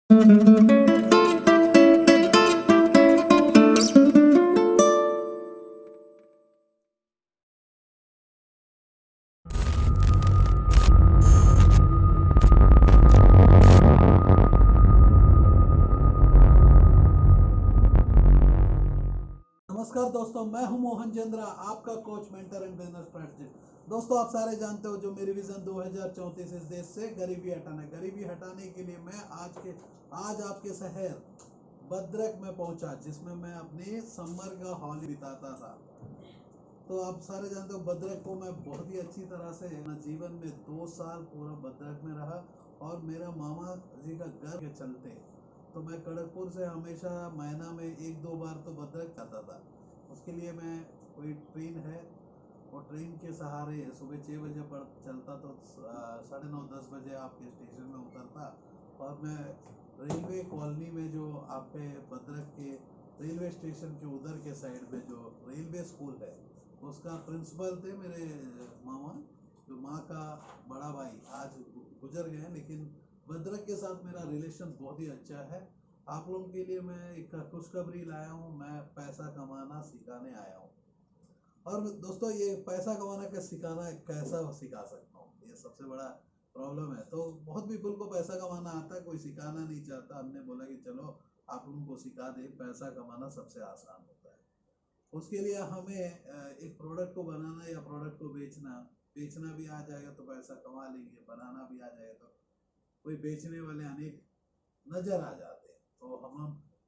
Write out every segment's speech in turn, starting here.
नमस्कार दोस्तों, मैं हूं मोहन चंद्रा, आपका coach, mentor and business strategist. दोस्तों, आप सारे जानते हो जो मेरी विजन 2034 इस देश से गरीबी हटाने के लिए मैं आज आपके शहर भद्रक में पहुंचा, जिसमें मैं अपने समर का हॉली बिताता था। तो आप सारे जानते हो भद्रक को मैं बहुत ही अच्छी तरह से जीवन में 2 साल पूरा भद्रक में रहा। और मेरा मामा जी का घर के चलते तो मैं खड़गपुर से हमेशा महीना में 1-2 बार तो भद्रक जाता था। उसके लिए मैं कोई ट्रेन है, वो ट्रेन के सहारे सुबह 6 बजे पर चलता, तो 9:30-10 बजे आपके स्टेशन में उतरता। और मैं रेलवे कॉलोनी में जो आपके भद्रक के रेलवे स्टेशन के उधर के साइड में जो रेलवे स्कूल है, उसका प्रिंसिपल थे मेरे मामा, जो माँ का बड़ा भाई, आज गुजर गए, लेकिन भद्रक के साथ मेरा रिलेशन बहुत ही अच्छा है। आप लोगों के लिए मैं एक खुशखबरी लाया हूँ, मैं पैसा कमाना सिखाने आया हूँ। और दोस्तों, ये पैसा कमाना का सिखाना कैसा सिखा सकता हूँ, ये सबसे बड़ा प्रॉब्लम है। तो बहुत पीपल को पैसा कमाना आता है, कोई सिखाना नहीं चाहता। हमने बोला कि चलो आप लोगों को सिखा दे, पैसा कमाना सबसे आसान होता है। उसके लिए हमें एक प्रोडक्ट को बनाना या प्रोडक्ट को बेचना भी आ जाएगा तो पैसा कमा लेंगे, बनाना भी आ जाएगा तो कोई बेचने वाले अनेक नजर आ जाते हैं। तो हम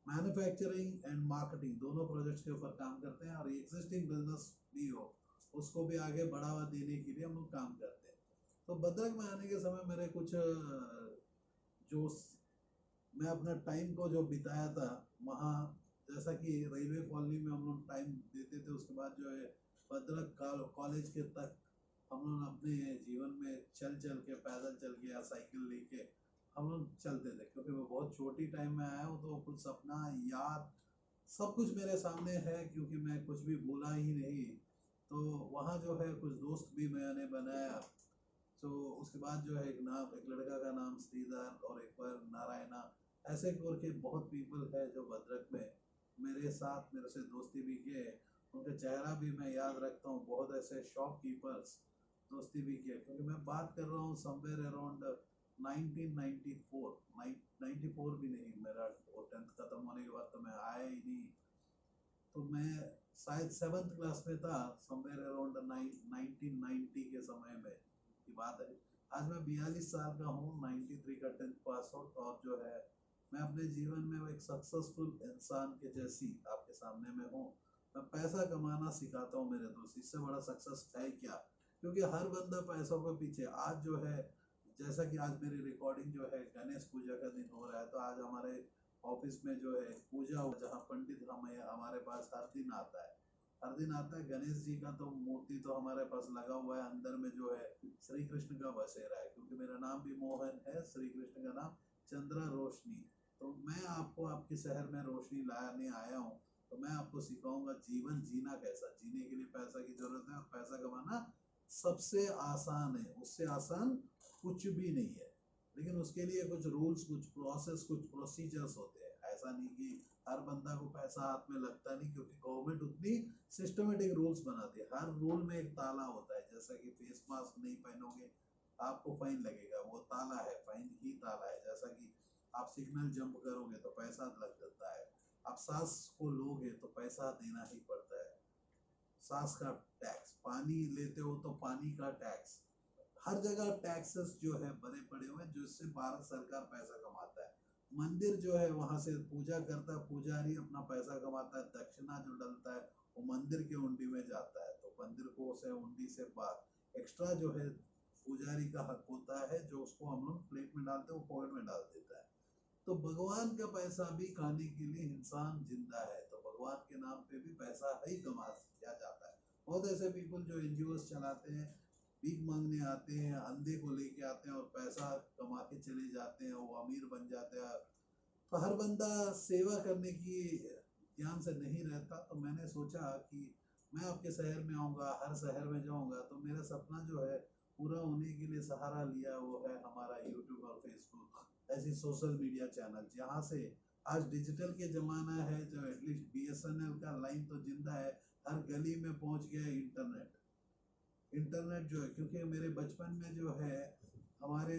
मैन्युफैक्चरिंग एंड मार्केटिंग दोनों प्रोजेक्ट्स के ऊपर काम करते हैं, और एग्जिस्टिंग बिजनेस भी हो उसको भी आगे बढ़ावा देने के लिए हम लोग काम करते हैं। तो भद्रक में आने के समय मेरे कुछ जो मैं अपना टाइम को जो बिताया था वहाँ, जैसा कि रेलवे कॉलोनी में हम लोग टाइम देते थे, उसके बाद जो है भद्रक कॉलेज के तक हम लोग अपने जीवन में चल चल के, पैदल चल के या साइकिल लेके हम लोग चलते थे। क्योंकि मैं बहुत छोटी टाइम में आया हूँ, तो कुछ सपना, याद, सब कुछ मेरे सामने है, क्योंकि मैं कुछ भी भूला ही नहीं। तो वहाँ जो है कुछ दोस्त भी मैंने बनाया। तो उसके बाद जो है एक लड़का का नाम श्रीधर और एक बार नारायणा, ऐसे करके बहुत पीपल है जो भद्रक में मेरे साथ मेरे से दोस्ती भी किए। उनका चेहरा भी मैं याद रखता हूँ। बहुत ऐसे शॉपकीपर्स दोस्ती भी किए, क्योंकि मैं बात कर रहा हूँ समवेयर अराउंड 1994, 94 भी नहीं, मेरा वो 10th खत्म होने के बाद तो मैं आया ही नहीं। तो मैं शायद 7th क्लास में था, समवेयर अराउंड 1990 के समय में की बात है। आज मैं 42 साल का हूँ, 93 का 10th पास आउट, और जो है मैं अपने जीवन में एक सक्सेसफुल इंसान के जैसी आपके सामने में हूँ। मैं पैसा कमाना सिखाता हूँ मेरे दोस्त, इससे बड़ा सक्सेस है क्या? क्योंकि हर बंदा पैसों के पीछे। आज जो है, जैसा कि आज मेरी रिकॉर्डिंग जो है गणेश पूजा का दिन हो रहा है, तो आज हमारे ऑफिस में जो है पूजा हो, जहाँ पंडित हमारे पास हर दिन आता है। गणेश जी का तो मूर्ति तो हमारे पास लगा हुआ है, अंदर में जो है श्री कृष्ण का बसेरा है, क्योंकि मेरा नाम भी मोहन है, श्री कृष्ण का नाम चंद्रा रोशनी। तो मैं आपको आपके शहर में रोशनी लाने आया हूँ। तो मैं आपको सिखाऊंगा जीवन जीना कैसा। जीने के लिए पैसा की जरूरत है, और पैसा कमाना सबसे आसान है, उससे आसान कुछ भी नहीं है। लेकिन उसके लिए कुछ रूल्स, कुछ प्रोसेस, कुछ प्रोसीजर्स होते हैं। ऐसा नहीं कि हर बंदा को पैसा हाथ में लगता नहीं, क्योंकि गवर्नमेंट उतनी सिस्टमेटिक रूल्स बनाती है। हर रूल में एक ताला होता है। जैसा कि फेस मास्क नहीं पहनोगे आपको फाइन लगेगा, वो ताला है, फाइन ही ताला है। जैसा कि आप सिग्नल जंप करोगे तो पैसा लग जाता है। आप सांस को लोगे तो पैसा देना ही पड़ता है। सांस का टैक्स, पानी लेते हो तो पानी का टैक्स, हर जगह टैक्सेस जो है बड़े पड़े हुए हैं, जिससे भारत सरकार पैसा कमाता है। मंदिर जो है वहां से पूजा करता है, पुजारी अपना पैसा कमाता है। दक्षिणा जो डलता है वो मंदिर के हुंडी में जाता है, तो मंदिर को से हुंडी से बाहर एक्स्ट्रा जो है पुजारी का हक होता है, जो उसको हम लोग प्लेट में डालते हैं, वो पॉकेट में डाल देता है। तो भगवान का पैसा भी खाने के लिए इंसान जिंदा है, तो भगवान के नाम पे भी पैसा ही कमा किया जाता है। बहुत ऐसे पीपल जो एनजीओस चलाते हैं, भीख मांगने आते हैं, अंधे को लेके आते हैं और पैसा कमा के चले जाते हैं, वो अमीर बन जाते हैं। तो हर बंदा सेवा करने की ध्यान से नहीं रहता। तो मैंने सोचा कि मैं आपके शहर में आऊँगा, हर शहर में जाऊँगा, तो मेरा सपना जो है पूरा होने के लिए सहारा लिया वो है हमारा यूट्यूब और फेसबुक। ऐसी सोशल मीडिया चैनल जहाँ से आज डिजिटल के ज़माना है, जो एटलीस्ट बीएसएनएल का लाइन तो जिंदा है, हर गली में पहुंच गया है इंटरनेट जो है। क्योंकि मेरे बचपन में जो है हमारे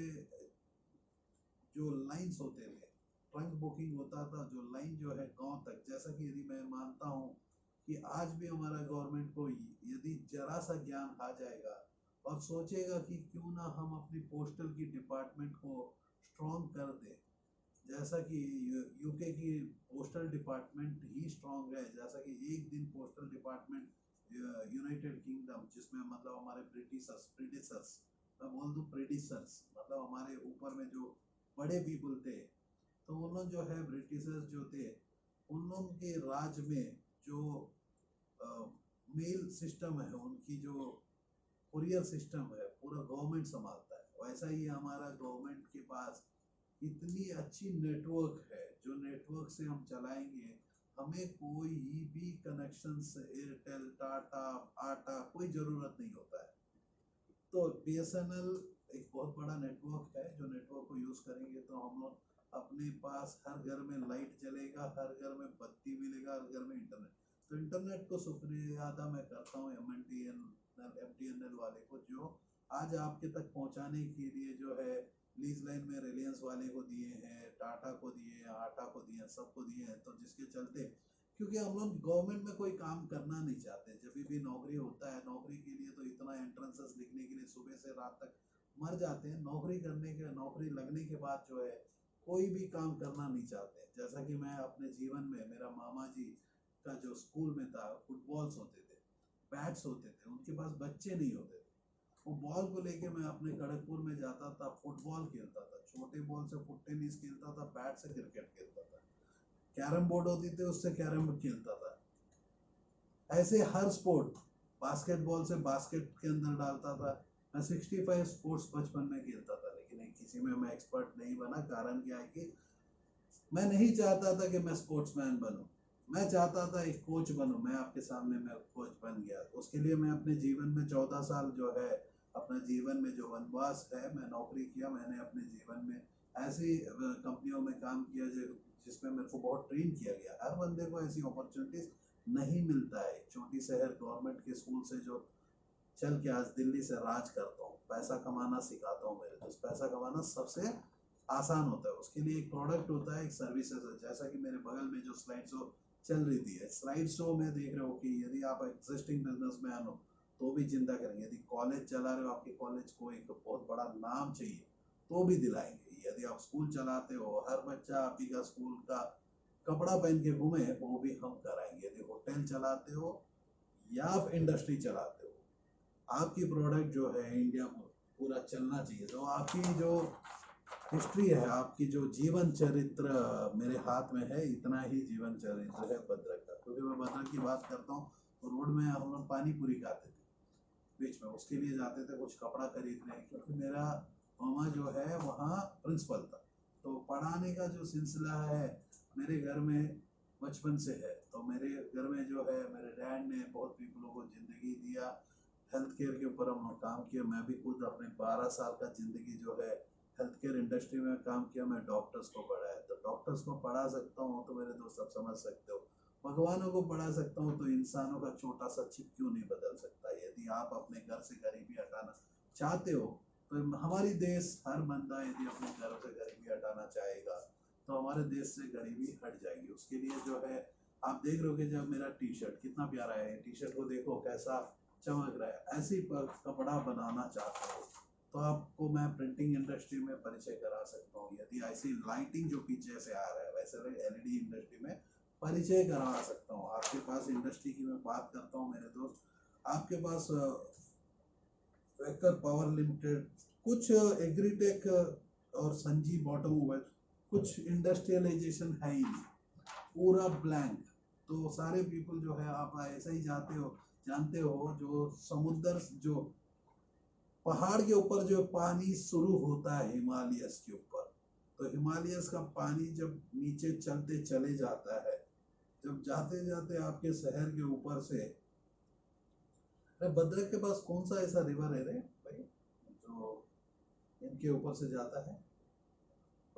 जो लाइंस होते थे, ट्रंक बुकिंग होता था, जो लाइन जो है गांव तक, जैसा कि यदि मैं मानता हूँ कि आज भी हमारा गवर्नमेंट को यदि जरा सा ज्ञान आ जाएगा और सोचेगा कि क्यों ना हम अपनी पोस्टल की डिपार्टमेंट को स्ट्रॉन्ग कर दें, जैसा कि यूके की पोस्टल डिपार्टमेंट ही स्ट्रॉन्ग है, जैसा कि एक दिन पोस्टल डिपार्टमेंट यूनाइटेड किंगडम, जिसमें मतलब हमारे प्रीडिसर्स, मैं बोल दूं प्रीडिसर्स, मतलब हमारे ऊपर में जो बड़े पीपल थे, तो उन लोग जो है ब्रिटिशर्स जो थे, उन लोग के राज में जो मेल सिस्टम है, उनकी जो कुरियर सिस्टम है, पूरा गवर्नमेंट संभालता है। वैसा ही हमारा गवर्नमेंट के पास इतनी अच्छी नेटवर्क है, जो नेटवर्क से हम चलाएंगे, हमें कोई भी कनेक्शन से एयरटेल, टाटा, आटा कोई ज़रूरत नहीं होता है। तो बीएसएनएल एक बहुत बड़ा नेटवर्क है, जो नेटवर्क को यूज़ करेंगे तो हम लोग अपने पास हर घर में लाइट जलेगा, हर घर में बत्ती मिलेगा, हर घर में इंटरनेट। तो इंटरनेट को शुक्रिया अदा मैं करता हूँ एमटीएनएल वाले को, जो आज आपके तक पहुँचाने के लिए जो है लीज लाइन में रिलायंस वाले को दिए हैं, टाटा को दिए हैं, आटा को दिए हैं, सबको दिए हैं। तो जिसके चलते, क्योंकि हम लोग गवर्नमेंट में कोई काम करना नहीं चाहते, जब भी नौकरी होता है, नौकरी के लिए तो इतना एंट्रेंसेस लिखने के लिए सुबह से रात तक मर जाते हैं, नौकरी लगने के बाद जो है कोई भी काम करना नहीं चाहते। जैसा कि मैं अपने जीवन में, मेरा मामा जी का जो स्कूल में था, फुटबॉल्स होते थे, बैट्स होते थे, उनके पास बच्चे नहीं होते थे, वो बॉल को लेके मैं अपने खड़गपुर में जाता था, फुटबॉल खेलता था, छोटे बॉल से फुट टेनिस खेलता था, बैट से क्रिकेट खेलता था, कैरम बोर्ड होती थी उससे कैरम बोर्ड खेलता था। ऐसे हर स्पोर्ट, बास्केटबॉल से बास्केट के अंदर डालता था। मैं 65 स्पोर्ट्स बचपन में खेलता था, लेकिन किसी में मैं एक्सपर्ट नहीं बना। कारण क्या है कि मैं नहीं चाहता था कि मैं स्पोर्ट्समैन बनूं, मैं चाहता था एक कोच बनूं। मैं आपके सामने मैं कोच बन गया। उसके लिए मैं अपने जीवन में 14 साल जो है, अपना जीवन में जो वनवास है, मैं नौकरी किया। मैंने अपने जीवन में ऐसी कंपनियों में काम किया जिसमें मेरे को बहुत ट्रेन किया गया। हर बंदे को ऐसी अपॉर्चुनिटीज नहीं मिलता है। छोटी शहर गवर्नमेंट के स्कूल से जो चल के आज दिल्ली से राज करता हूँ, पैसा कमाना सिखाता हूँ मेरे दोस्त। पैसा कमाना सबसे आसान होता है, उसके लिए एक प्रोडक्ट होता है, एक सर्विसेज है। जैसा कि मेरे बगल में जो स्लाइड शो चल रही थी, स्लाइड शो में देख रहे हो कि यदि आप एग्जिस्टिंग बिजनेसमैन हो तो भी जिंदा करेंगे, यदि कॉलेज चला रहे हो, आपके कॉलेज को एक बहुत बड़ा नाम चाहिए तो भी दिलाएंगे, यदि आप स्कूल चलाते हो, हर बच्चा आप ही का स्कूल का कपड़ा पहन के घूमे, वो भी हम कराएंगे। यदि होटल चलाते हो या आप इंडस्ट्री चलाते हो, आपकी प्रोडक्ट जो है इंडिया में पूरा चलना चाहिए। तो आपकी जो हिस्ट्री है, आपकी जो जीवन चरित्र मेरे हाथ में है, इतना ही जीवन चरित्र है भद्रक का। क्योंकि मैं भद्रक की बात करता हूँ तो रोड में हम लोग पानी पूरी खाते थे बीच में, उसके लिए जाते थे कुछ कपड़ा खरीदने, क्योंकि मेरा मामा जो है वहाँ प्रिंसिपल था। तो पढ़ाने का जो सिलसिला है मेरे घर में बचपन से है। तो मेरे घर में जो है मेरे डैड ने बहुत पीपलों को ज़िंदगी दिया, हेल्थ केयर के ऊपर हम लोग काम किया। मैं भी खुद अपने 12 साल का ज़िंदगी जो है हेल्थ केयर इंडस्ट्री में काम किया। मैं डॉक्टर्स को पढ़ाया, तो डॉक्टर्स को पढ़ा सकता हूँ तो मेरे दोस्त सब समझ सकते हो, भगवानों को पढ़ा सकता हूँ तो इंसानों का छोटा सा चिप क्यों नहीं बदल सकता। यदि आप अपने घर से गरीबी हटाना चाहते हो तो हमारी देश, हर बंदा यदि अपने घर से गरीबी हटाना चाहेगा तो हमारे देश से गरीबी हट जाएगी। उसके लिए जो है आप देख रहे हो कि जब मेरा टी शर्ट कितना प्यारा है, टी शर्ट को देखो कैसा चमक रहा है। ऐसी कपड़ा बनाना चाहते हो तो आपको मैं प्रिंटिंग इंडस्ट्री में परिचय करा सकता हूँ। यदि ऐसी लाइटिंग जो पीछे से आ रहा है, वैसे एलईडी इंडस्ट्री में परिचय करा सकता हूँ। आपके पास इंडस्ट्री की मैं बात करता हूँ मेरे दोस्त, आपके पास वेक्टर पावर लिमिटेड, कुछ एग्रीटेक और संजीव ऑटोमोबाइल, कुछ इंडस्ट्रियलाइजेशन है ही नहीं, पूरा ब्लैंक। तो सारे पीपल जो है, आप ऐसा ही जानते हो जो समुद्र, जो पहाड़ के ऊपर जो पानी शुरू होता है हिमालयस के ऊपर, तो हिमालयस का पानी जब नीचे चलते चले जाता है, जब जाते जाते आपके शहर के ऊपर से, अरे भद्रक के पास कौन सा ऐसा रिवर है रे भाई जो इनके ऊपर से जाता है?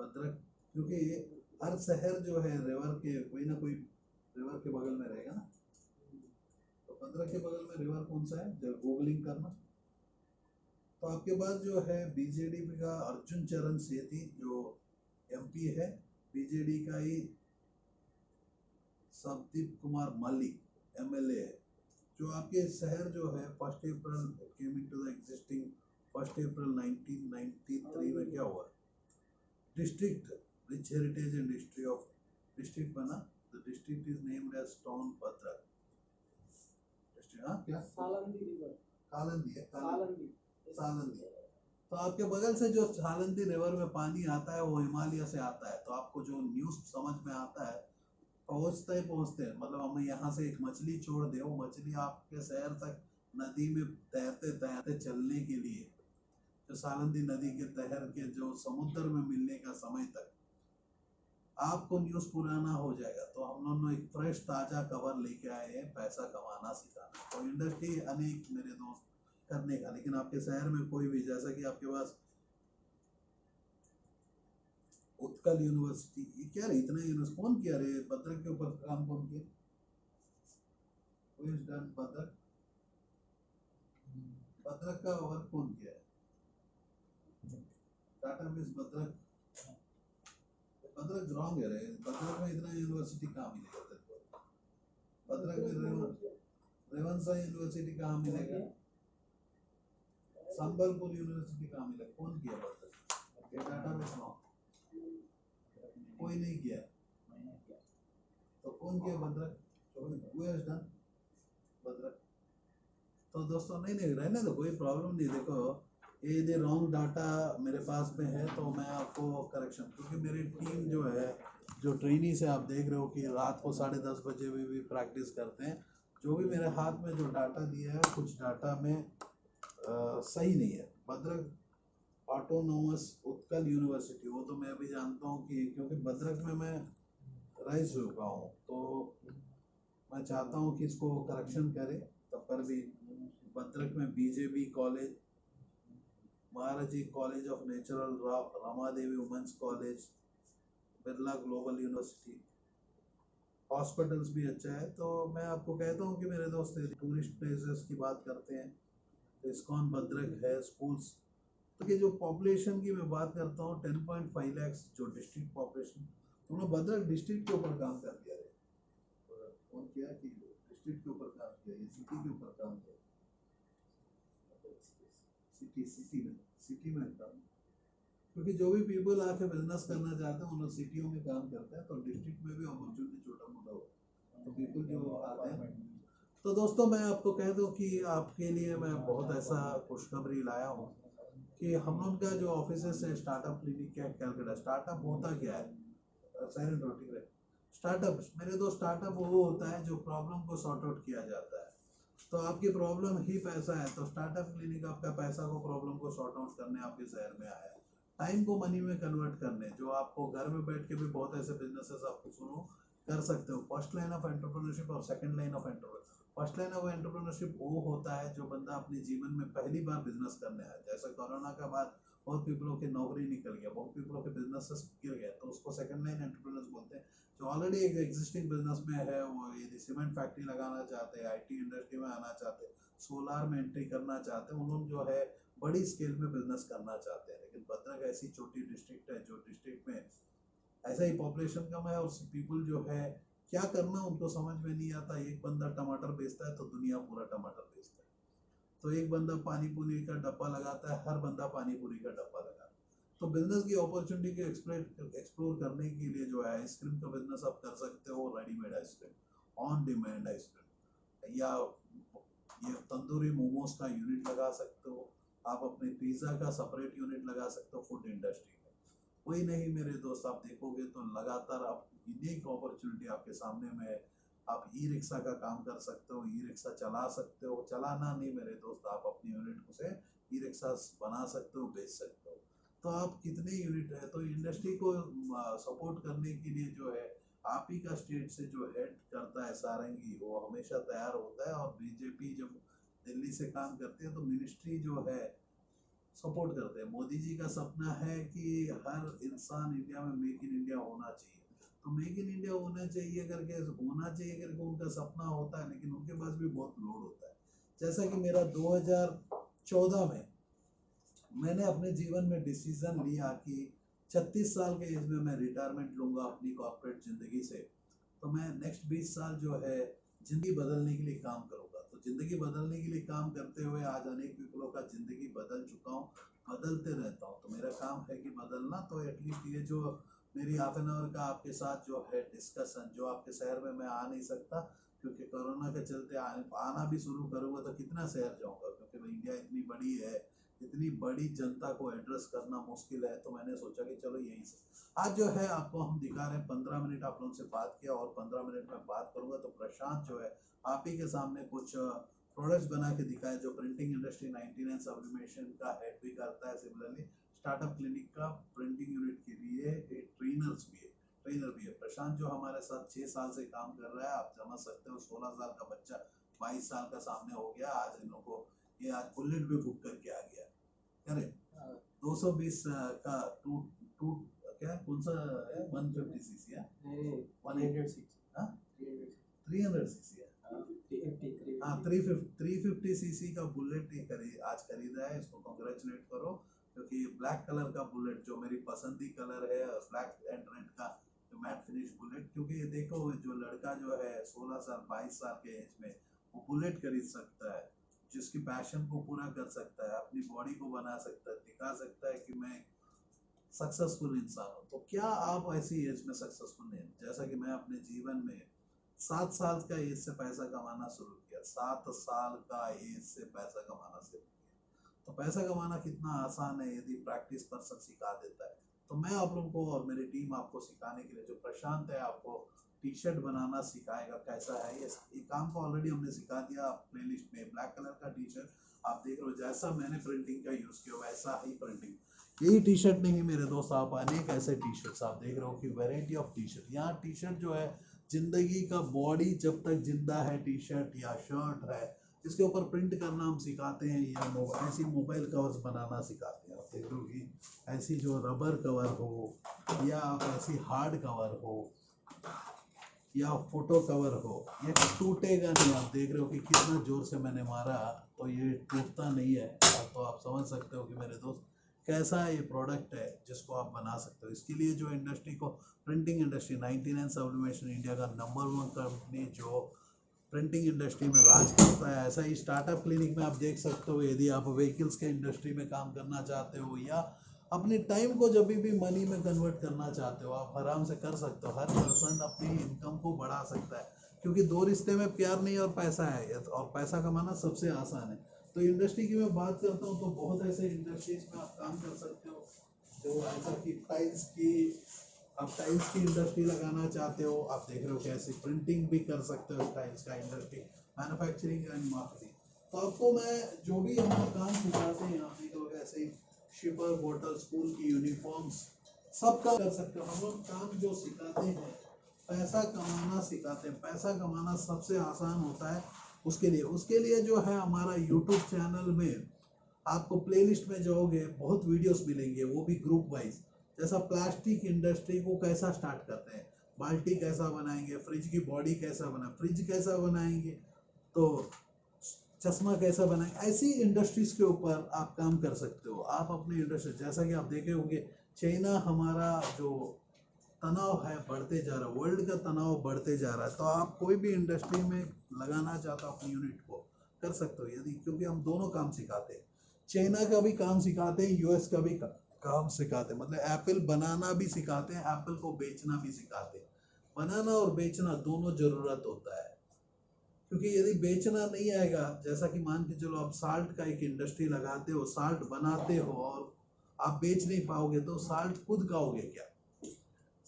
भद्रक, क्योंकि हर शहर जो है रिवर के कोई ना कोई रिवर के बगल में रहेगा ना, तो भद्रक के बगल में रिवर कौन सा है, जब गूगलिंग करना। तो आपके पास जो है बीजेडी का अर्जुन चरण सेठी जो एमपी है, बीजेडी का ही संदीप कुमार मलिक एमएलए है। जो आपके शहर जो है 1 April came into the existing 1 April 1993 में क्या हुआ, district rich heritage and history of district बना। The district is named as town Bhadrak district. हाँ क्या, सालंदी रिवर, सालंदी है, सालंदी सालंदी। तो आपके बगल से जो सालंदी रिवर में पानी आता है वो हिमालय से आता है। तो आपको जो न्यूज़ समझ में आता है पहुंचते ही पहुंचते हैं, मतलब हमें यहाँ से एक मछली छोड़ दे, वो मछली आपके शहर तक नदी में तैरते तैरते चलने के लिए, जो सालंदी नदी के तहर के जो समुद्र में मिलने का समय तक आपको न्यूज़ पुराना हो जाएगा। तो हम लोगों ने एक फ्रेश ताज़ा खबर लेके आए हैं, पैसा कमाना सिखाना। तो इंडस्ट्री अनेक मेरे दोस्त करने का, लेकिन आपके शहर में कोई भी, जैसा कि आपके पास उत्कल यूनिवर्सिटी, ये क्या रे इतना यूनिवर्सिटी कौन किया रे, भद्रक के ऊपर काम कौन किया, भद्रक, भद्रक का वर्क कौन किया है, टाटा बेस भद्रक, भद्रक रॉन्ग है रे, भद्रक में इतना यूनिवर्सिटी कहाँ मिलेगा तेरे को, भद्रक में रेवंसा यूनिवर्सिटी कहाँ मिलेगा, संबलपुर यूनिवर्सिटी कहाँ मिलेगा, कौन किया भद्रक, ये टाटा बेस रॉन्ग, कोई नहीं किया, तो कौन किया Bhadrak, who has done Bhadrak. तो दोस्तों नहीं नहीं रहने दो, कोई प्रॉब्लम नहीं। देखो ये यदि रॉन्ग डाटा मेरे पास में है तो मैं आपको करेक्शन, क्योंकि मेरी टीम जो है, जो ट्रेनी से आप देख रहे हो कि रात को 10:30 बजे भी प्रैक्टिस करते हैं, जो भी मेरे हाथ में जो डाटा दिया है कुछ डाटा में सही नहीं है। भद्रक ऑटोनोमस उत्कल यूनिवर्सिटी, वो तो मैं भी जानता हूँ कि क्योंकि भद्रक में मैं रह चुका हूँ, तो मैं चाहता हूँ कि इसको करेक्शन करें। तब पर भी भद्रक में BJB college, Maharaji college of natural, Rama Devi women's college, Birla global university, hospitals भी अच्छा है। तो मैं आपको कहता हूँ कि मेरे दोस्त टूरिस्ट प्लेसेस की बात करते हैं तो इस्कॉन भद्रक है, स्कूल्स। तो ये जो पॉपुलेशन की मैं बात करता हूँ 10.5 लाख जो डिस्ट्रिक्ट पॉपुलेशन, उन्होंने भद्रक डिस्ट्रिक्ट के ऊपर काम कर दिया है, कौन किया कि डिस्ट्रिक्ट के ऊपर काम किया, ये सिटी के ऊपर काम किया, सिटी में काम, क्योंकि जो भी पीपल आके बिजनेस करना चाहते हैं उन लोग सिटियों में काम करते हैं, तो डिस्ट्रिक्ट में भी अपॉर्चुनिटी छोटा मोटा हो, तो पीपल जो आते हैं। तो दोस्तों मैं आपको कह दूं कि आपके लिए मैं बहुत ऐसा खुशखबरी लाया हूँ कि हम लोग का जो ऑफिस है स्टार्टअप क्लिनिक क्या कैलकाटा, स्टार्टअप होता क्या है, साइलेंट रोटी है स्टार्टअप मेरे दोस्त, स्टार्टअप वो होता है जो प्रॉब्लम को सॉर्ट आउट किया जाता है। तो आपकी प्रॉब्लम ही पैसा है, तो स्टार्टअप क्लिनिक आपका पैसा को, प्रॉब्लम को सॉर्ट आउट करने आपके शहर में आया है, टाइम को मनी में कन्वर्ट करने। जो आपको घर में बैठ के भी बहुत ऐसे बिजनेसेस आपको शुरू कर सकते हो। फर्स्ट लाइन ऑफ एंटरप्रेन्योरशिप और second line of entrepreneurship. First line of entrepreneurship वो होता है जो बंदा अपने जीवन में पहली बार बिजनेस करने आया, जैसे कोरोना का बाद बहुत पीपलों की नौकरी निकल गया, बहुत पीपलों के बिजनेसेस गिर गए, तो उसको सेकंड लाइन एंटरप्रेन्योर्स बोलते हैं। जो ऑलरेडी एक एग्जिस्टिंग बिजनेस में है, वो यदि सीमेंट फैक्ट्री लगाना चाहते हैं, आईटी इंडस्ट्री में आना चाहते हैं, सोलार में एंट्री करना चाहते हैं, उन्होंने जो है बड़ी स्केल में बिजनेस करना चाहते हैं। लेकिन भद्रक ऐसी छोटी डिस्ट्रिक्ट है जो डिस्ट्रिक्ट में ऐसा ही पॉपुलेशन कम है और पीपल जो है क्या करना उनको समझ में नहीं आता। एक बंदा टमाटर बेचता है तो दुनिया पूरा टमाटर बेचता है, तो एक बंदा पानी पूरी का डब्बा लगाता है, हर बंदा पानी पूरी का डब्बा लगाता है। तो बिजनेस की अपॉर्चुनिटी को एक्सप्लोर करने के लिए जो है आइसक्रीम का बिजनेस आप कर सकते हो, readymade ice cream, on demand ice cream, या ये तंदूरी मोमोज का यूनिट लगा सकते हो, आप अपने पिज्ज़ा का सेपरेट यूनिट लगा सकते हो फूड इंडस्ट्री में। वही नहीं मेरे दोस्त, आप देखोगे तो लगातार आप यूनिक अपॉर्चुनिटी आपके सामने में है। आप ई रिक्शा का काम कर सकते हो, ई रिक्शा चला सकते हो, चलाना नहीं मेरे दोस्त, आप अपनी यूनिट से ई रिक्शा बना सकते हो, बेच सकते हो। तो आप कितने यूनिट है, तो इंडस्ट्री को सपोर्ट करने के लिए जो है आप ही का स्टेट से जो हेड करता है सारंगी, वो हमेशा तैयार होता है। और बीजेपी जब दिल्ली से काम करती है तो मिनिस्ट्री जो है सपोर्ट करते हैं। मोदी जी का सपना है कि हर इंसान इंडिया में मेक इन इंडिया होना चाहिए, तो मेक इन इंडिया होना चाहिए करके उनका सपना होता है, लेकिन उनके पास भी बहुत लोड होता है। जैसा कि मेरा 2014 में मैंने अपने जीवन में डिसीजन लिया कि 36 साल के एज में मैं रिटायरमेंट लूंगा अपनी कॉर्पोरेट जिंदगी से, तो मैं नेक्स्ट 20 साल जो है जिंदगी बदलने के लिए काम करूंगा। तो जिंदगी बदलने के लिए काम करते हुए आज अनेक पीपलों का जिंदगी बदल चुका हूँ, बदलते रहता हूँ। तो मेरा काम है कि बदलना, तो एटलीस्ट ये जो मेरी हाफ एन आवर का आपके साथ जो है डिस्कशन, जो आपके शहर में मैं आ नहीं सकता क्योंकि कोरोना के चलते आना भी शुरू करूंगा तो कितना शहर जाऊंगा, क्योंकि इंडिया इतनी बड़ी है, इतनी बड़ी जनता को एड्रेस करना मुश्किल है। तो मैंने सोचा कि चलो यहीं से आज जो है आपको हम दिखा रहे हैं। 15 मिनट आप लोगों से बात किया और 15 मिनट में बात करूंगा। तो प्रशांत जो है आप ही के सामने कुछ प्रोडक्ट्स बना के दिखाए जो प्रिंटिंग इंडस्ट्री 99 सब्लिमेशन का हेड भी करता है। सिमिलरली स्टार्टअप क्लिनिक का प्रिंटिंग यूनिट के लिए ट्रेनर भी है। प्रशांत जो हमारे साथ 6 साल से काम कर रहा है, आप समझ सकते हो 16 साल का बच्चा 22 साल का सामने हो गया। आज इन लोगों को ये आज बुलेट भी बुक करके आ गया। अरे 220 का टू टू क्या कौन सा है, 150 सीसी है, 186 हाँ 300 सीसी है, हाँ 350 सीसी का बुलेट ये आज खरीदा है। इसको कांग्रेचुलेट करो, क्योंकि ब्लैक कलर का बुलेट जो मेरी पसंदी कलर है, ब्लैक एंड रेड का जो मैट फिनिश बुलेट, क्योंकि ये देखो जो लड़का जो है 16 साल 22 साल के एज में वो बुलेट खरीद सकता है, जिसकी पैशन को पूरा कर सकता है, अपनी बॉडी को बना सकता है, दिखा सकता है कि मैं सक्सेसफुल इंसान हूँ। तो क्या आप ऐसी एज में सक्सेसफुल नहीं? जैसा कि मैं अपने जीवन में 7 साल का एज से पैसा कमाना शुरू किया, 7 साल का एज से पैसा कमाना शुरू किया। तो पैसा कमाना कितना आसान है यदि प्रैक्टिस पर्सन सिखा देता है। तो मैं आप लोगों को और मेरी टीम आपको सिखाने के लिए, जो प्रशांत है आपको टी शर्ट बनाना सिखाएगा। कैसा है ये काम को ऑलरेडी हमने सिखा दिया प्लेलिस्ट में। ब्लैक कलर का टी शर्ट आप देख रहे हो, जैसा मैंने प्रिंटिंग का यूज किया वैसा ही प्रिंटिंग। यही टी शर्ट नहीं मेरे दोस्त, आप अनेक ऐसे टी शर्ट्स आप देख रहे हो कि वैरायटी ऑफ टी शर्ट। यहाँ टी शर्ट जो है जिंदगी का बॉडी जब तक जिंदा है, टी शर्ट या शर्ट है इसके ऊपर प्रिंट करना हम सिखाते हैं, या ऐसी मोबाइल कवर्स बनाना सिखाते हैं। आप देख रहे हो कि ऐसी जो रबर कवर हो, या ऐसी हार्ड कवर हो, या फोटो कवर हो, ये टूटेगा नहीं। आप देख रहे हो कि कितना जोर से मैंने मारा तो ये टूटता नहीं है। तो आप समझ सकते हो कि मेरे दोस्त कैसा ये प्रोडक्ट है जिसको आप बना सकते हो। इसके लिए जो इंडस्ट्री को, प्रिंटिंग इंडस्ट्री 99 सब्लिमेशन इंडिया का नंबर 1 कंपनी जो प्रिंटिंग इंडस्ट्री में राज करता है। ऐसा ही स्टार्टअप क्लिनिक में आप देख सकते हो, यदि आप व्हीकल्स के इंडस्ट्री में काम करना चाहते हो या अपने टाइम को जब भी मनी में कन्वर्ट करना चाहते हो, आप आराम से कर सकते हो। हर पर्सन अपनी इनकम को बढ़ा सकता है, क्योंकि दो रिश्ते में प्यार नहीं और पैसा है, और पैसा कमाना सबसे आसान है। तो इंडस्ट्री की मैं बात करता हूँ तो बहुत ऐसे इंडस्ट्रीज में आप काम कर सकते हो, जो ऐसा कि टाइल्स की, आप टाइल्स की इंडस्ट्री लगाना चाहते हो, आप देख रहे हो कैसे प्रिंटिंग भी कर सकते हो टाइल्स का इंडस्ट्री, मैन्युफैक्चरिंग एंड मार्केटिंग। तो आपको मैं जो भी हम काम सिखाते हैं, आप देख रहे हो ऐसे शिपर बोतल, स्कूल की यूनिफॉर्म्स, सब काम कर सकते हो। हम लोग काम जो सिखाते हैं पैसा कमाना सिखाते हैं। पैसा कमाना सबसे आसान होता है उसके लिए जो है हमारा यूट्यूब चैनल में आपको प्लेलिस्ट में जाओगे बहुत वीडियोस मिलेंगे, वो भी ग्रुप वाइज। जैसा प्लास्टिक इंडस्ट्री को कैसा स्टार्ट करते हैं, बाल्टी कैसा बनाएंगे, फ्रिज की बॉडी कैसा फ्रिज कैसा बनाएंगे, तो चश्मा कैसा बनाएंगे, ऐसी इंडस्ट्रीज के ऊपर आप काम कर सकते हो। आप अपनी इंडस्ट्री, जैसा कि आप देखे होंगे चाइना हमारा जो तनाव है बढ़ते जा रहा है, वर्ल्ड का तनाव बढ़ते जा रहा है। तो आप कोई भी इंडस्ट्री में लगाना चाहते हो अपनी यूनिट को, कर सकते हो यदि, क्योंकि हम दोनों काम सिखाते हैं। चाइना का भी काम सिखाते हैं, यूएस का भी काम सिखाते हैं। मतलब एप्पल बनाना भी सिखाते हैं, एप्पल को बेचना भी सिखाते हैं। बनाना और बेचना दोनों जरूरत होता है, क्योंकि यदि बेचना नहीं आएगा, जैसा कि मान के चलो आप साल्ट का एक इंडस्ट्री लगाते हो, साल्ट बनाते हो और आप बेच नहीं पाओगे तो साल्ट खुद खाओगे क्या?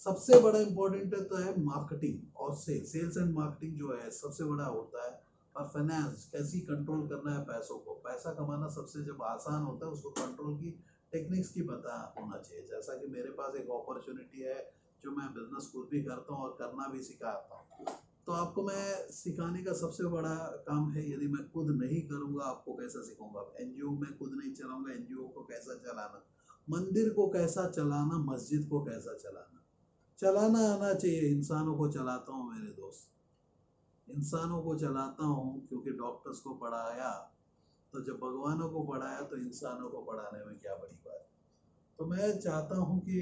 सबसे बड़ा इंपॉर्टेंट तो है मार्केटिंग और सेल्स एंड मार्केटिंग जो है सबसे बड़ा होता है। और फाइनेंस कैसी कंट्रोल करना है पैसों को, पैसा कमाना सबसे जब आसान होता है उसको कंट्रोल की टेक्निक्स की पता होना चाहिए। जैसा कि मेरे पास एक अपॉर्चुनिटी है जो मैं बिजनेस खुद भी करता हूँ और करना भी सिखाता हूँ। तो आपको मैं सिखाने का सबसे बड़ा काम है, यदि मैं खुद नहीं करूँगा आपको कैसा सिखाऊंगा। एनजीओ में खुद नहीं चलाऊंगा, एनजीओ को कैसा चलाना, मंदिर को कैसा चलाना, मस्जिद को कैसा चलाना, चलाना आना चाहिए। इंसानों को चलाता हूँ मेरे दोस्त, इंसानों को चलाता हूँ, क्योंकि डॉक्टर्स को पढ़ाया तो जब भगवानों को पढ़ाया तो इंसानों को पढ़ाने में क्या बड़ी बात। तो मैं चाहता हूँ कि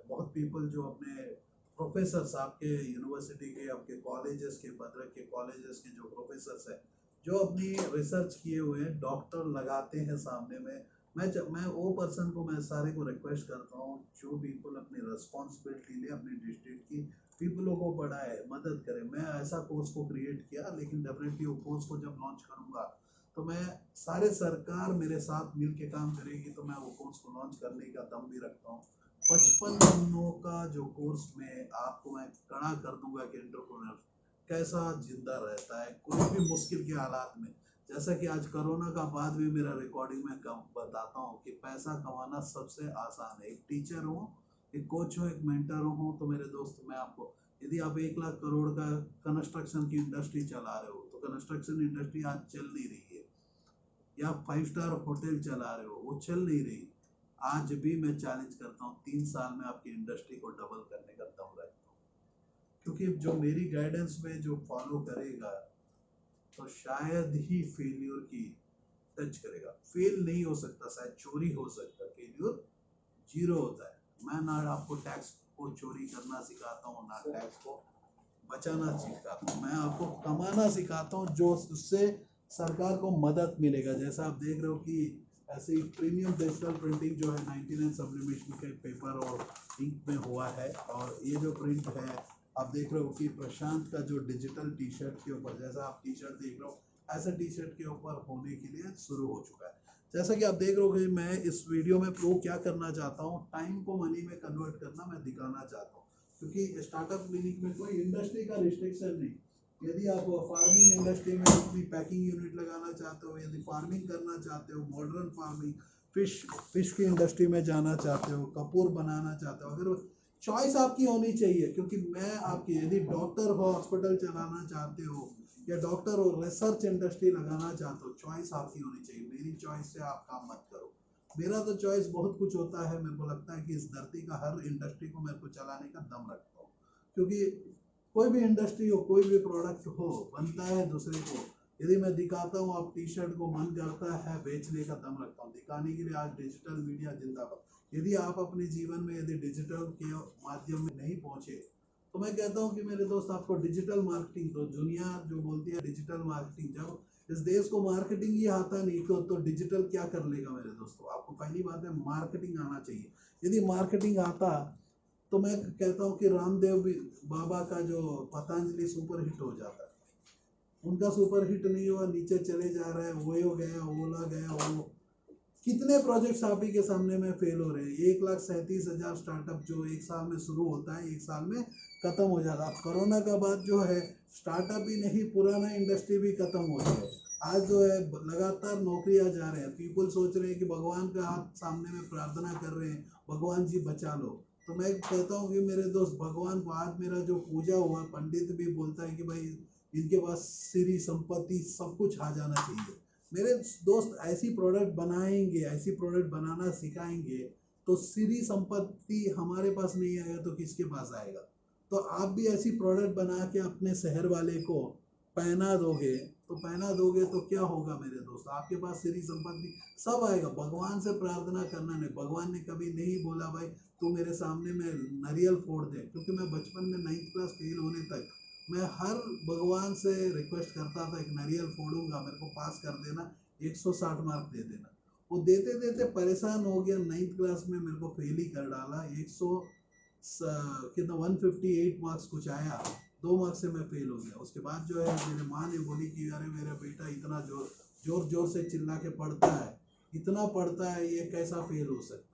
बहुत पीपल जो अपने प्रोफेसर्स, आपके यूनिवर्सिटी के, आपके कॉलेजेस के, भद्रक के कॉलेजेस के जो प्रोफेसर्स हैं, जो अपनी रिसर्च किए हुए हैं, डॉक्टर लगाते हैं सामने में, मैं वो पर्सन को, मैं सारे को रिक्वेस्ट करता हूँ जो पीपल अपनी रिस्पॉन्सिबिलिटी ले, अपनी डिस्ट्रिक्ट की पीपलों को पढ़ाए, मदद करे। मैं ऐसा कोर्स को क्रिएट किया, लेकिन डेफिनेटली वो कोर्स को जब लॉन्च करूँगा तो मैं सारे सरकार मेरे साथ मिल के काम करेगी, तो मैं वो कोर्स को लॉन्च करने का दम भी रखता हूँ। 55 दिनों का जो कोर्स में आपको मैं खड़ा कर दूंगा कि एंटरप्रेन्योर कैसा जिंदा रहता है कोई भी मुश्किल के हालात में। जैसा कि आज कोरोना का बाद भी मेरा रिकॉर्डिंग में कम बताता हूँ कि पैसा कमाना सबसे आसान है। एक टीचर हो, एक कोच हो, एक मेंटर हो, तो मेरे दोस्त मैं आपको, यदि आप 1 लाख करोड़ का कंस्ट्रक्शन की इंडस्ट्री चला रहे हो, तो कंस्ट्रक्शन इंडस्ट्री आज चल नहीं रही है, या 5 स्टार होटल चला रहे हो, वो चल नहीं रही। आज भी मैं चैलेंज करता हूँ 3 साल में आपकी इंडस्ट्री को डबल करने का दम रखता हूँ, क्योंकि जो मेरी गाइडेंस में जो फॉलो करेगा तो शायद ही फेल्यूर की टच करेगा। फेल नहीं हो सकता, शायद चोरी हो सकता, फेल्यूर जीरो होता है। मैं ना आपको टैक्स को चोरी करना सिखाता हूँ, ना टैक्स को बचाना सिखाता हूँ, मैं आपको कमाना सिखाता हूँ, जो उससे सरकार को मदद मिलेगा। जैसा आप देख रहे हो कि ऐसे प्रीमियम डिजिटल प्रिंटिंग जो है 99 सब्लिमेशन के पेपर और इंक में हुआ है, और ये जो प्रिंट है आप देख रहे हो कि प्रशांत का जो डिजिटल टी शर्ट के ऊपर, जैसा आप टी शर्ट देख रहे हो ऐसा टी शर्ट के ऊपर होने के लिए शुरू हो चुका है। जैसा कि आप देख रहे हो कि मैं इस वीडियो में प्रूव क्या करना चाहता हूँ, टाइम को मनी में कन्वर्ट करना मैं दिखाना चाहता हूँ, क्योंकि स्टार्टअप क्लिनिक में कोई इंडस्ट्री का रिस्ट्रिक्शन नहीं। यदि आप फार्मिंग इंडस्ट्री में अपनी पैकिंग यूनिट लगाना चाहते हो, यदि फार्मिंग करना चाहते हो, मॉडर्न फार्मिंग, फिश की इंडस्ट्री में जाना चाहते हो, कपूर बनाना चाहते हो, अगर चॉइस आपकी होनी चाहिए। क्योंकि मैं आपकी, यदि डॉक्टर हो, हॉस्पिटल चलाना चाहते हो, या डॉक्टर हो, रिसर्च इंडस्ट्री लगाना चाहते हो, चॉइस आपकी होनी चाहिए। मेरी चॉइस से आप काम मत करो। मेरा तो चॉइस बहुत कुछ होता है। मेरे को लगता है कि इस धरती का हर इंडस्ट्री को मेरे को चलाने का दम रखता हूँ, क्योंकि कोई भी इंडस्ट्री हो, कोई भी प्रोडक्ट हो, बनता है दूसरे को। यदि मैं दिखाता हूँ, आप टी शर्ट को मन करता है बेचने का दम रखता हूँ, दिखाने के लिए। आज डिजिटल मीडिया जिंदाबाद। यदि आप अपने जीवन में यदि डिजिटल के माध्यम में नहीं पहुंचे, तो मैं कहता हूँ कि मेरे दोस्त, आपको डिजिटल मार्केटिंग, तो दुनिया जो बोलती है डिजिटल मार्केटिंग, जब इस देश को मार्केटिंग ही आता नहीं तो डिजिटल क्या कर लेगा मेरे दोस्तों। आपको पहली बात है मार्केटिंग आना चाहिए। यदि मार्केटिंग आता तो मैं कहता हूँ कि रामदेव भी बाबा का जो पतंजलि सुपर हिट हो जाता है, उनका सुपर हिट नहीं हुआ, नीचे चले जा रहा है, वो हो गया, ओला गया, वो कितने प्रोजेक्ट्स आप ही के सामने में फेल हो रहे हैं। 1,37,000 स्टार्टअप जो एक साल में शुरू होता है, एक साल में खत्म हो जाता है। कोरोना का बाद जो है स्टार्टअप ही नहीं, पुराना इंडस्ट्री भी खत्म हो गया है। आज जो है लगातार नौकरियां जा रहे हैं, पीपल सोच रहे हैं कि भगवान का हाथ सामने में प्रार्थना कर रहे हैं, भगवान जी बचा लो। तो मैं कहता हूँ कि मेरे दोस्त, भगवान को आज मेरा जो पूजा हुआ, पंडित भी बोलता है कि भाई इनके पास सिरी संपत्ति सब कुछ आ जाना चाहिए। मेरे दोस्त, ऐसी प्रोडक्ट बनाएंगे, ऐसी प्रोडक्ट बनाना सिखाएंगे, तो सिरी संपत्ति हमारे पास नहीं आएगा तो किसके पास आएगा। तो आप भी ऐसी प्रोडक्ट बना के अपने शहर वाले को पहना दोगे, तो क्या होगा मेरे दोस्त, आपके पास सिरी संपत्ति सब आएगा। भगवान से प्रार्थना करना नहीं। भगवान ने कभी नहीं बोला भाई तू मेरे सामने में नारियल फोड़ दे, क्योंकि मैं बचपन में 9th क्लास फेल होने तक मैं हर भगवान से रिक्वेस्ट करता था, एक नारियल फोड़ूंगा, मेरे को पास कर देना, 160 मार्क दे देना। वो देते देते परेशान हो गया, 9th क्लास में मेरे को फेल ही कर डाला। 158 मार्क्स कुछ आया, 2 मार्क्स से मैं फेल हो गया। उसके बाद जो है मेरे माँ ने बोली कि अरे मेरा बेटा इतना जोर जोर से चिल्ला के पढ़ता है, इतना पढ़ता है, ये कैसा फेल हो सकता।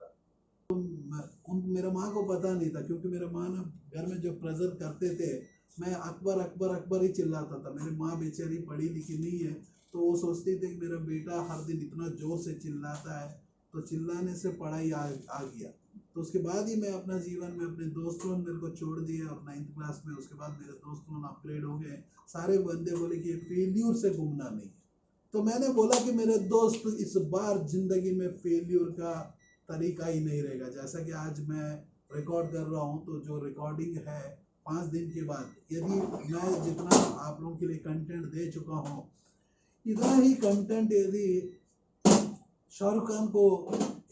मेरे माँ को पता नहीं था, क्योंकि मेरे माँ ना घर में जो प्रेजर करते थे, मैं अकबर अकबर अकबर ही चिल्लाता था। मेरी माँ बेचारी पढ़ी लिखी नहीं है, तो वो सोचती थी कि मेरा बेटा हर दिन इतना जोर से चिल्लाता है, तो चिल्लाने से पढ़ाई आ गया। तो उसके बाद ही मैं अपना जीवन में, अपने दोस्तों ने मेरे को छोड़ दिया अब 9th क्लास में। उसके बाद मेरे दोस्तों अपग्रेड हो गए। सारे बंदे बोले कि फेल्यूर से घूमना नहीं। तो मैंने बोला कि मेरे दोस्त, इस बार जिंदगी में फेल्यूर का तरीका ही नहीं रहेगा। जैसा कि आज मैं रिकॉर्ड कर रहा हूँ, तो जो रिकॉर्डिंग है 5 दिन के बाद, यदि मैं जितना आप लोगों के लिए कंटेंट दे चुका हूँ, इतना ही कंटेंट यदि शाहरुख खान को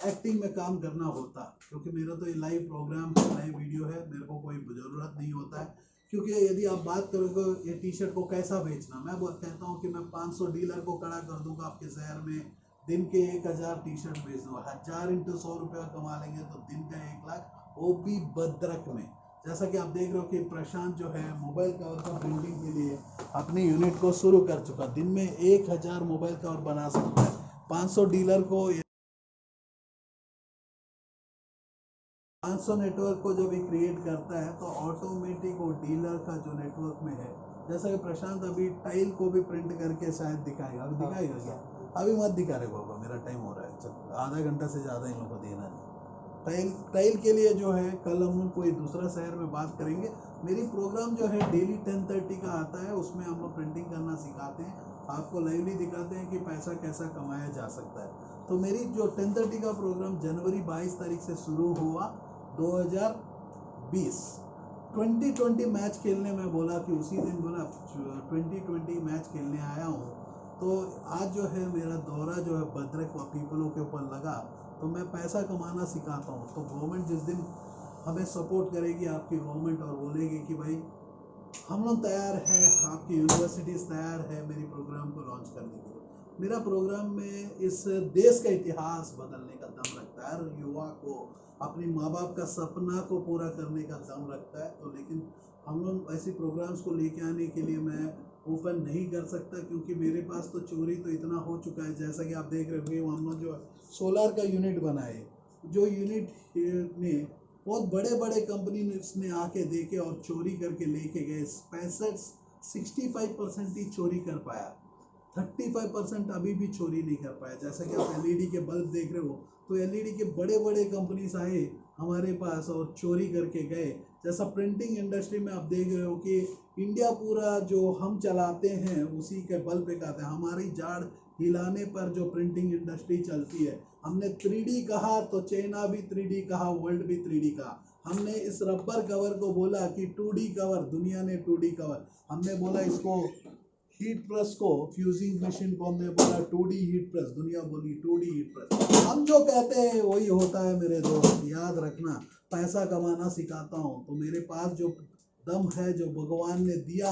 एक्टिंग में काम करना होता, क्योंकि मेरा तो ये लाइव प्रोग्राम है, लाइव वीडियो है, मेरे को कोई ज़रूरत नहीं होता है। क्योंकि यदि आप बात करोगे ये टी शर्ट को कैसा बेचना, मैं कहता हूँ कि मैं 500 डीलर को खड़ा कर दूंगा आपके शहर में, दिन के 1000 टी शर्ट बेच दूंगा। 1000 इंटू 100 रुपया कमा लेंगे तो दिन का 1 लाख, वो भी भद्रक में। जैसा कि आप देख रहे हो कि प्रशांत जो है मोबाइल कवर का प्रिंटिंग के लिए अपनी यूनिट को शुरू कर चुका। दिन में 1000 मोबाइल कवर बना सकता है। 500 डीलर को, 500 नेटवर्क को जब भी क्रिएट करता है तो ऑटोमेटिक वो डीलर का जो नेटवर्क में है, जैसा कि प्रशांत अभी टाइल को भी प्रिंट करके शायद दिखाएगा। अभी दिखाएगा क्या? अभी मत दिखा रहे बाबा, मेरा टाइम हो रहा है। चल, आधा घंटा से ज़्यादा इन लोगों को देना नहीं। टाइल के लिए जो है कल हम लोग कोई दूसरा शहर में बात करेंगे। मेरी प्रोग्राम जो है डेली 10:30 का आता है, उसमें हम लोग प्रिंटिंग करना सिखाते हैं, आपको लाइवली दिखाते हैं कि पैसा कैसा कमाया जा सकता है। तो मेरी जो 10:30 का प्रोग्राम जनवरी 22 तारीख से शुरू हुआ 2020। 2020 मैच खेलने में बोला कि उसी दिन बोला 2020 मैच खेलने आया हूँ। तो आज जो है मेरा दौरा जो है भद्रक पीपलों के ऊपर लगा, तो मैं पैसा कमाना सिखाता हूँ। तो गवर्नमेंट जिस दिन हमें सपोर्ट करेगी, आपकी गवर्नमेंट, और बोलेगी कि भाई हम लोग तैयार हैं, आपकी यूनिवर्सिटीज़ तैयार है मेरी प्रोग्राम को लॉन्च करने के लिए। मेरा प्रोग्राम में इस देश का इतिहास बदलने का दम रखता है। हर युवा को अपने माँ बाप का सपना को पूरा करने का दम रखता है। तो लेकिन हम लोग ऐसी प्रोग्राम्स को लेके आने के लिए मैं ओपन नहीं कर सकता, क्योंकि मेरे पास तो चोरी तो इतना हो चुका है। जैसा कि आप देख रहे हो, हम लोग जो सोलार का यूनिट बनाए, जो यूनिट में बहुत बड़े बड़े कंपनी ने आके देखे और चोरी करके लेके गए। 65% ही चोरी कर पाया, 35% अभी भी चोरी नहीं कर पाया। जैसा कि आप एलईडी के बल्ब देख रहे हो, तो एलईडी के बड़े बड़े कंपनीज आए हमारे पास और चोरी करके गए। जैसा प्रिंटिंग इंडस्ट्री में आप देख रहे हो कि इंडिया पूरा जो हम चलाते हैं उसी के बल पे कहते हैं। हमारी जाड़ हिलाने पर जो प्रिंटिंग इंडस्ट्री चलती है। हमने 3D कहा तो चाइना भी 3D कहा, वर्ल्ड भी 3D कहा। हमने इस रबर कवर को बोला कि 2D कवर, दुनिया ने 2D कवर। हमने बोला इसको हीट प्रेस को, फ्यूजिंग मशीन को हमने बोला 2D हीट प्रेस, दुनिया बोली 2D हीट प्रेस। हम जो कहते हैं वही होता है मेरे दोस्त, याद रखना। पैसा कमाना सिखाता हूँ तो मेरे पास जो दम है, जो भगवान ने दिया,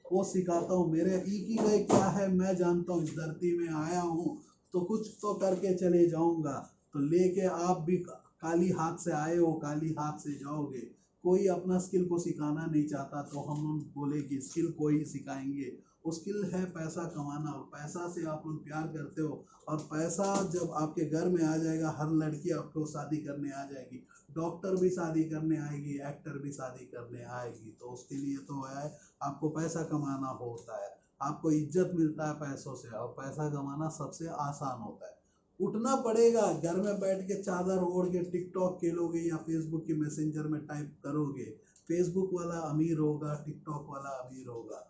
वो सिखाता हूँ। मेरे इकीगाई क्या है मैं जानता हूँ। इस धरती में आया हूँ तो कुछ तो करके चले जाऊंगा। तो लेके आप भी काली हाथ से आए हो, काली हाथ से जाओगे। कोई अपना स्किल को सिखाना नहीं चाहता, तो हम लोग बोले कि स्किल को ही सिखाएंगे। वो स्किल है पैसा कमाना, और पैसा से आप लोग प्यार करते हो, और पैसा जब आपके घर में आ जाएगा, हर लड़की आपको शादी करने आ जाएगी, डॉक्टर भी शादी करने आएगी, एक्टर भी शादी करने आएगी। तो उसके लिए तो है आपको पैसा कमाना होता है, आपको इज्जत मिलता है पैसों से, और पैसा कमाना सबसे आसान होता है। उठना पड़ेगा, घर में बैठ के चादर ओढ़ के टिकटॉक खेलोगे या फेसबुक के मैसेंजर में टाइप करोगे, फेसबुक वाला अमीर होगा, टिकटॉक वाला अमीर होगा।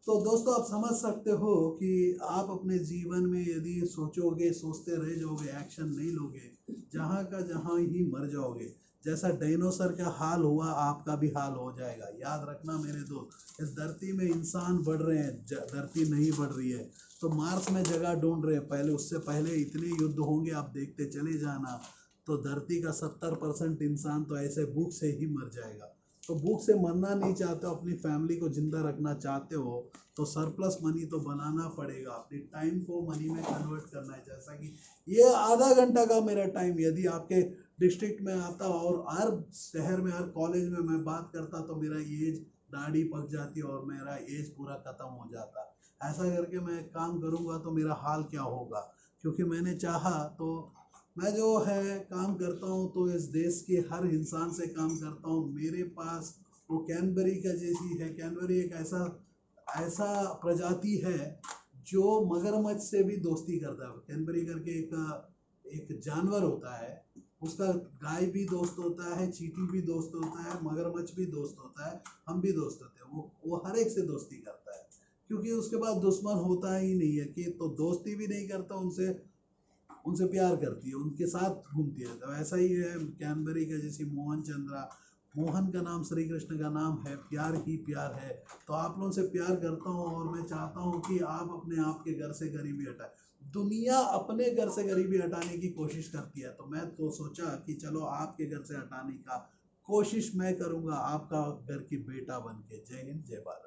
तो दोस्तों आप समझ सकते हो कि आप अपने जीवन में यदि सोचोगे, सोचते रह जाओगे, एक्शन नहीं लोगे, जहाँ का जहाँ ही मर जाओगे। जैसा डायनासोर का हाल हुआ, आपका भी हाल हो जाएगा। याद रखना मेरे दोस्त, इस धरती में इंसान बढ़ रहे हैं, धरती नहीं बढ़ रही है। तो मार्स में जगह ढूंढ रहे हैं, पहले उससे पहले इतने युद्ध होंगे, आप देखते चले जाना। तो धरती का 70% इंसान तो ऐसे भूख से ही मर जाएगा। तो भूख से मरना नहीं चाहते हो, अपनी फैमिली को जिंदा रखना चाहते हो, तो सरप्लस मनी तो बनाना पड़ेगा। अपनी टाइम को मनी में कन्वर्ट करना है। जैसा कि ये आधा घंटा का मेरा टाइम यदि आपके डिस्ट्रिक्ट में आता और हर शहर में, हर कॉलेज में मैं बात करता, तो मेरा एज, दाढ़ी पक जाती और मेरा एज पूरा खत्म हो जाता। ऐसा करके मैं काम करूँगा तो मेरा हाल क्या होगा। क्योंकि मैंने चाहा तो मैं जो है काम करता हूँ, तो इस देश के हर इंसान से काम करता हूँ। मेरे पास वो कैनबरी का जैसी है। कैनबरी एक ऐसा ऐसा प्रजाति है जो मगरमच्छ से भी दोस्ती करता है। कैनबरी करके एक जानवर होता है, उसका गाय भी दोस्त होता है, चींटी भी दोस्त होता है, मगरमच्छ भी दोस्त होता है, हम भी दोस्त होते हैं। वो हर एक से दोस्ती करता है, क्योंकि उसके पास दुश्मन होता ही नहीं है। कि तो दोस्ती भी नहीं करता उनसे, उनसे प्यार करती है, उनके साथ घूमती है। तो ऐसा ही है कैनबरी का, जैसे मोहन चंद्रा। मोहन का नाम श्री कृष्ण का नाम है, प्यार ही प्यार है। तो आप लोगों से प्यार करता हूँ और मैं चाहता हूँ कि आप अपने आप के घर से गरीबी हटाएं। दुनिया अपने घर से गरीबी हटाने की कोशिश करती है, तो मैं तो सोचा कि चलो आपके घर से हटाने का कोशिश मैं करूंगा, आपका घर की बेटा बन के। जय हिंद, जय Bharat.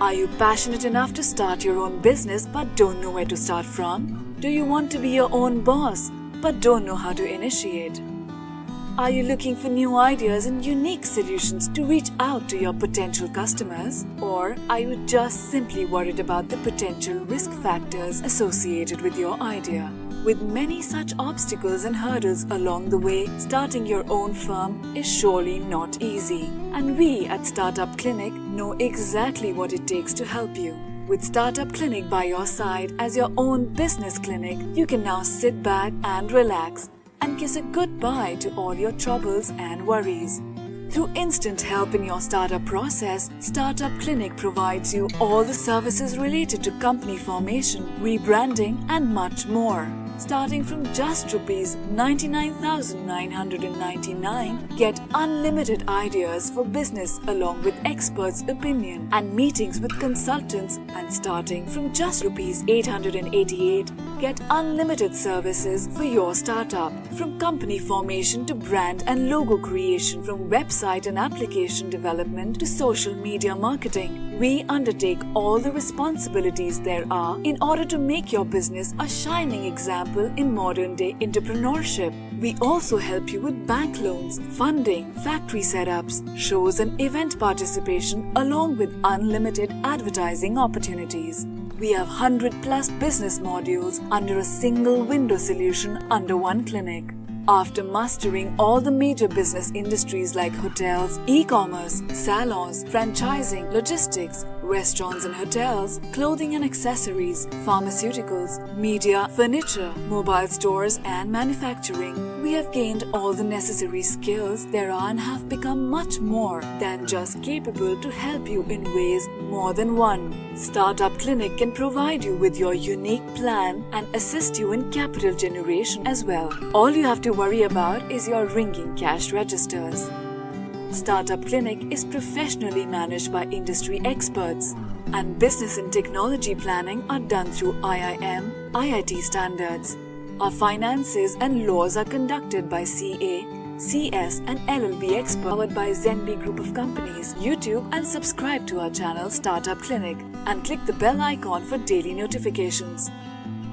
Are you passionate enough to start your own business but don't know where to start from? Do you want to be your own boss but don't know how to initiate? Are you looking for new ideas and unique solutions to reach out to your potential customers? Or are you just simply worried about the potential risk factors associated with your idea? With many such obstacles and hurdles along the way, starting your own firm is surely not easy. And we at Startup Clinic know exactly what it takes to help you. With Startup Clinic by your side as your own business clinic, you can now sit back and relax and kiss a goodbye to all your troubles and worries. Through instant help in your startup process, Startup Clinic provides you all the services related to company formation, rebranding and much more. Starting from just Rs 99,999, get unlimited ideas for business along with experts' opinion and meetings with consultants, and starting from just Rs 888, get unlimited services for your startup. From company formation to brand and logo creation, from website and application development to social media marketing, we undertake all the responsibilities there are in order to make your business a shining example in modern day entrepreneurship. We also help you with bank loans, funding, factory setups, shows and event participation along with unlimited advertising opportunities. We have 100 plus business modules under a single window solution under one clinic. After mastering all the major business industries like hotels, e-commerce, salons, franchising, logistics, restaurants and hotels, clothing and accessories, pharmaceuticals, media, furniture, mobile stores and manufacturing, we have gained all the necessary skills there are and have become much more than just capable to help you in ways more than one. Startup Clinic can provide you with your unique plan and assist you in capital generation as well. All you have to worry about is your ringing cash registers. Startup Clinic is professionally managed by industry experts, and business and technology planning are done through IIM, IIT standards. Our finances and laws are conducted by CA, CS and LLB experts powered by Zenbi Group of Companies. YouTube and subscribe to our channel Startup Clinic and click the bell icon for daily notifications.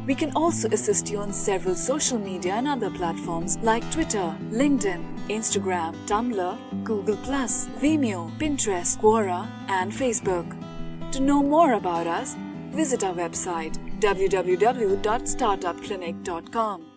We can also assist you on several social media and other platforms like Twitter, LinkedIn, Instagram, Tumblr, Google+, Vimeo, Pinterest, Quora and Facebook. To know more about us, visit our website www.startupclinic.com.